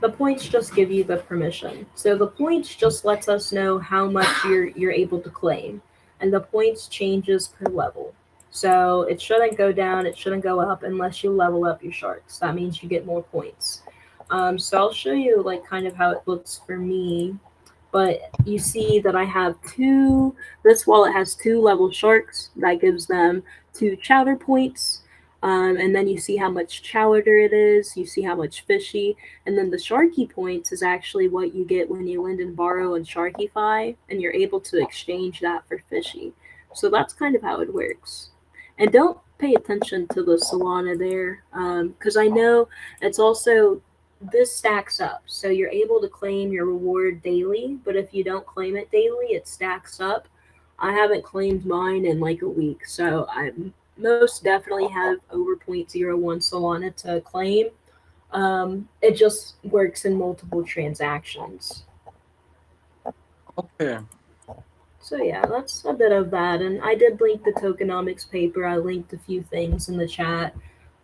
B: the points just give you the permission. So the points just lets us know how much you're able to claim, and the points changes per level. So it shouldn't go down, it shouldn't go up unless you level up your sharks. That means you get more points. So I'll show you like kind of how it looks for me. But you see that I have two. This wallet has two level sharks. That gives them two chowder points. And then you see how much chowder it is. You see how much fishy. And then the Sharky points is actually what you get when you lend and borrow on SharkyFi, and you're able to exchange that for fishy. So that's kind of how it works. And don't pay attention to the Solana there, because I know it's also, this stacks up. So you're able to claim your reward daily, but if you don't claim it daily, it stacks up. I haven't claimed mine in like a week, so I most definitely have over 0.01 Solana to claim. It just works in multiple transactions.
A: Okay.
B: So yeah, that's a bit of that. And I did link the tokenomics paper. I linked a few things in the chat.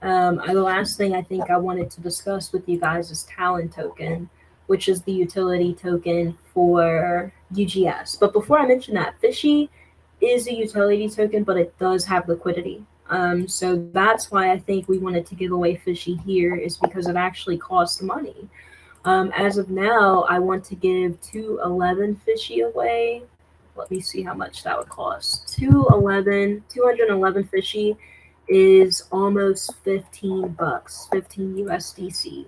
B: The last thing I think I wanted to discuss with you guys is Talon token, which is the utility token for UGS. But before I mention that, Fishy is a utility token, but it does have liquidity. So that's why I think we wanted to give away Fishy here, is because it actually costs money. As of now, I want to give 211 Fishy away. Let me see how much that would cost. 211 Fishy is almost 15 bucks, 15 USDC.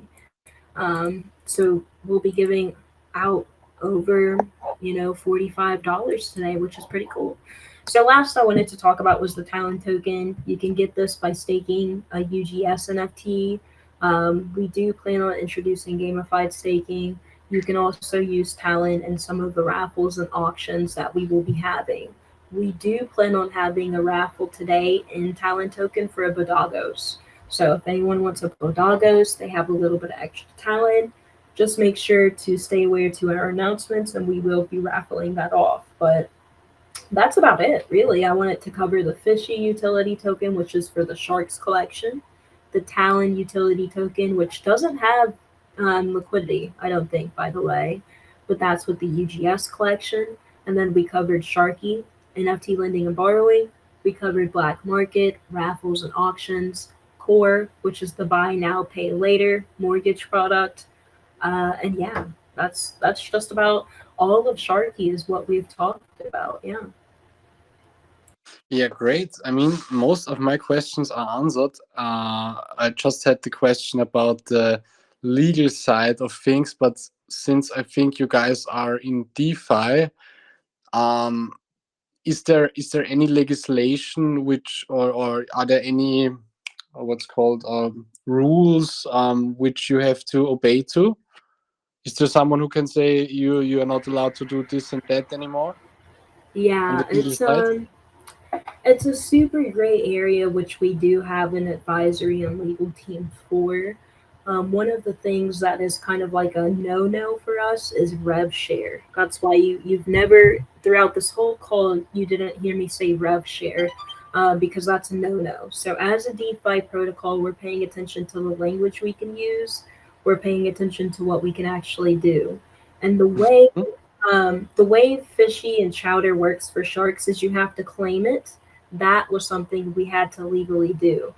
B: So we'll be giving out over, $45 today, which is pretty cool. So last I wanted to talk about was the Talon token. You can get this by staking a UGS NFT. We do plan on introducing gamified staking. You can also use Talon in some of the raffles and auctions that we will be having. We do plan on having a raffle today in Talon token for a Bodagos. So if anyone wants a Bodagos, they have a little bit of extra Talon. Just make sure to stay aware to our announcements, and we will be raffling that off. But that's about it, really. I wanted to cover the Fishy utility token, which is for the Sharks collection, the Talon utility token, which doesn't have liquidity, I don't think, by the way, but that's with the UGS collection. And then we covered Sharky, NFT lending and borrowing. We covered black market, raffles and auctions, core, which is the buy now, pay later mortgage product. And yeah, that's just about all of Sharky is what we've talked about. Yeah.
A: Yeah, great. I mean, most of my questions are answered. I just had the question about the legal side of things, but since I think you guys are in DeFi, um, is there any legislation which or are there any what's called rules which you have to obey to? Is there someone who can say you are not allowed to do this and that anymore on
B: Yeah,
A: the legal side?
B: it's a super gray area which we do have an advisory and legal team for. One of the things that is kind of like a no-no for us is rev share. That's why you've never throughout this whole call you didn't hear me say rev share, because that's a no-no. So as a DeFi protocol, we're paying attention to the language we can use. We're paying attention to what we can actually do, and
A: Mhm.
B: the way fishy and chowder works for sharks is you have to claim it. That was something we had to legally do.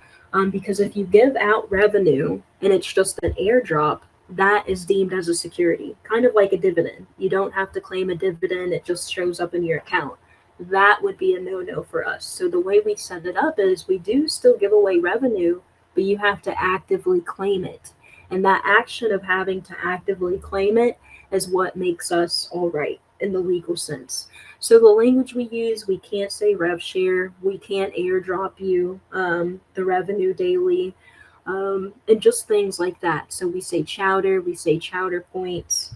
B: Because if you give out revenue and it's just an airdrop, that is deemed as a security, kind of like a dividend. You don't have to claim a dividend, it just shows up in your account. That would be a no no for us. So the way we set it up is we do still give away revenue, but you have to actively claim it. And that action of having to actively claim it is what makes us all right in the legal sense. So the language we use, we can't say rev share, we can't airdrop you the revenue daily, and just things like that. So we say chowder points,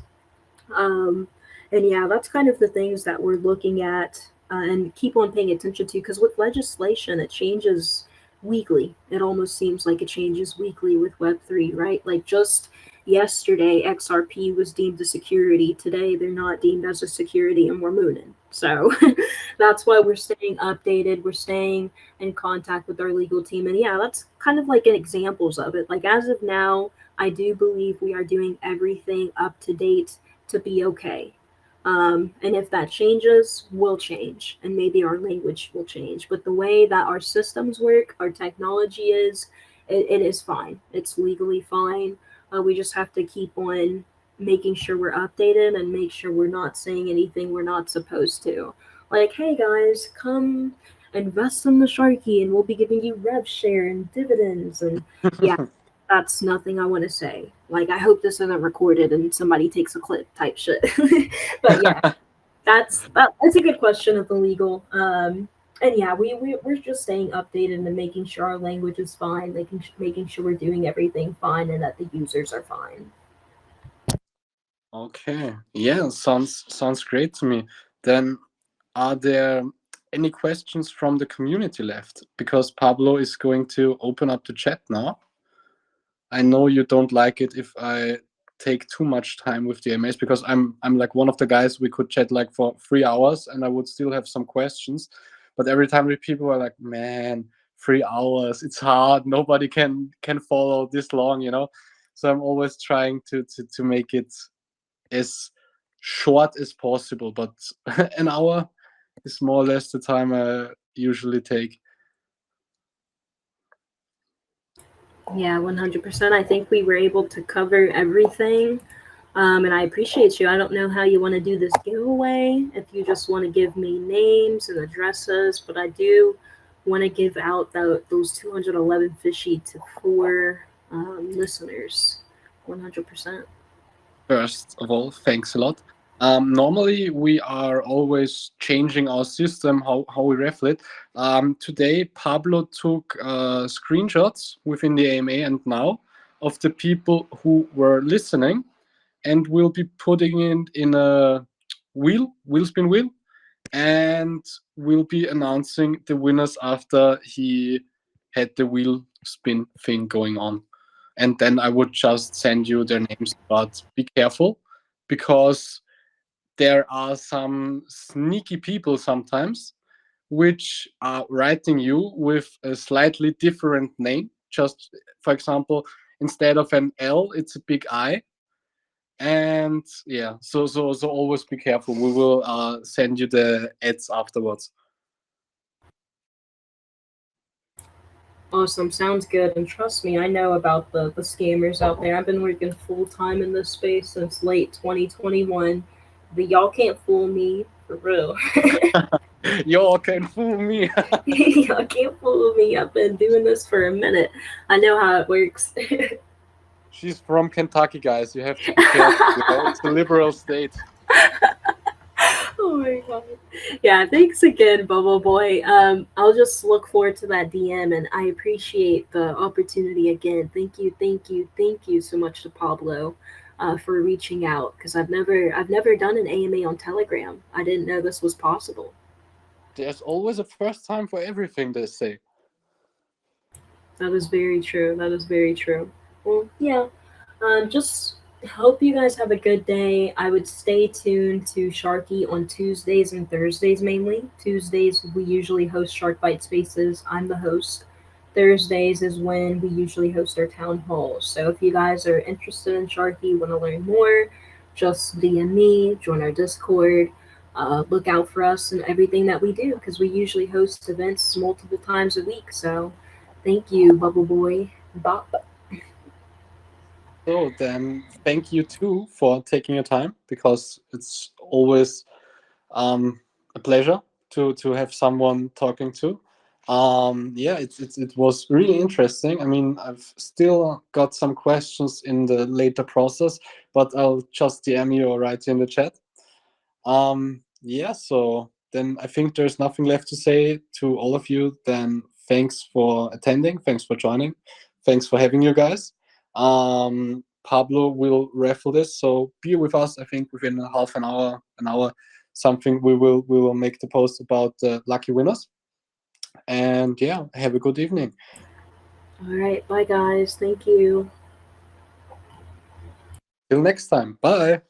B: and yeah, that's kind of the things that we're looking at and keep on paying attention to because with legislation, it changes weekly. It almost seems like it changes weekly with Web3, right? Like just yesterday, XRP was deemed a security. Today, they're not deemed as a security and we're mooning. So that's why we're staying updated. We're staying in contact with our legal team. And yeah, that's kind of like an examples of it. Like as of now, I do believe we are doing everything up to date to be okay. And if that changes, we'll change, and maybe our language will change. But the way that our systems work, our technology is, it is fine. It's legally fine. We just have to keep on making sure we're updated and make sure we're not saying anything we're not supposed to. Like, hey guys, come invest in the Sharky, and we'll be giving you rev share and dividends, and yeah, that's nothing I want to say. Like, I hope this isn't recorded and somebody takes a clip type shit. But yeah, that's a good question of the legal. And yeah, we're just staying updated and making sure our language is fine, making sure we're doing everything fine and that the users are fine.
A: Okay. Yeah, sounds great to me. Then are there any questions from the community left? Because Pablo is going to open up the chat now. I know you don't like it if I take too much time with the AMAs because I'm like one of the guys we could chat like for 3 hours and I would still have some questions. But every time the people are like, man, 3 hours, it's hard. Nobody can follow this long, you know. So I'm always trying to make it as short as possible. But an hour is more or less the time I usually take.
B: Yeah, 100%. I think we were able to cover everything. And I appreciate you. I don't know how you want to do this giveaway, if you just want to give me names and addresses, but I do want to give out those 211 fishy to 4 listeners. 100%.
A: First of all, thanks a lot. Normally, we are always changing our system, how we raffle it. Today, Pablo took screenshots within the AMA and now of the people who were listening, and we'll be putting it in a wheel spin wheel, and we'll be announcing the winners after he had the wheel spin thing going on. And then I would just send you their names, but be careful because there are some sneaky people sometimes which are writing you with a slightly different name. Just for example, instead of an L, it's a big I. And yeah, so always be careful. We will send you the ads afterwards.
B: Awesome. Sounds good. And trust me, I know about the scammers out there. I've been working full time in this space since late 2021. The y'all can't fool me for real.
A: Y'all can fool me.
B: Y'all can't fool me. I've been doing this for a minute. I know how it works.
A: She's from Kentucky, guys. You have to be careful. It's a liberal state.
B: Oh my god. Yeah, thanks again, Bubble Boy. I'll just look forward to that DM, and I appreciate the opportunity again. Thank you so much to Pablo for reaching out, because I've never done an AMA on Telegram. I didn't know this was possible.
A: There's always a first time for everything, they say.
B: That is very true. That is very true. Well, yeah. Just hope you guys have a good day. I would stay tuned to Sharky on Tuesdays and Thursdays mainly. Tuesdays, we usually host Shark Bite Spaces. I'm the host. Thursdays is when we usually host our town halls. So if you guys are interested in Sharky, want to learn more, just DM me, join our Discord. Look out for us and everything that we do, because we usually host events multiple times a week. So thank you, Bubble Boy. Bop.
A: So then, thank you too for taking your time, because it's always a pleasure to have someone talking to. Yeah, it was really interesting. I mean, I've still got some questions in the later process, but I'll just DM you or write you in the chat. Yeah, so then I think there's nothing left to say to all of you. Then thanks for attending, thanks for joining, thanks for having you guys. Pablo will raffle this, so be with us. I think within a half an hour, something we will make the post about the lucky winners. And yeah, have a good evening.
B: All right. Bye, guys. Thank you.
A: Till next time. Bye.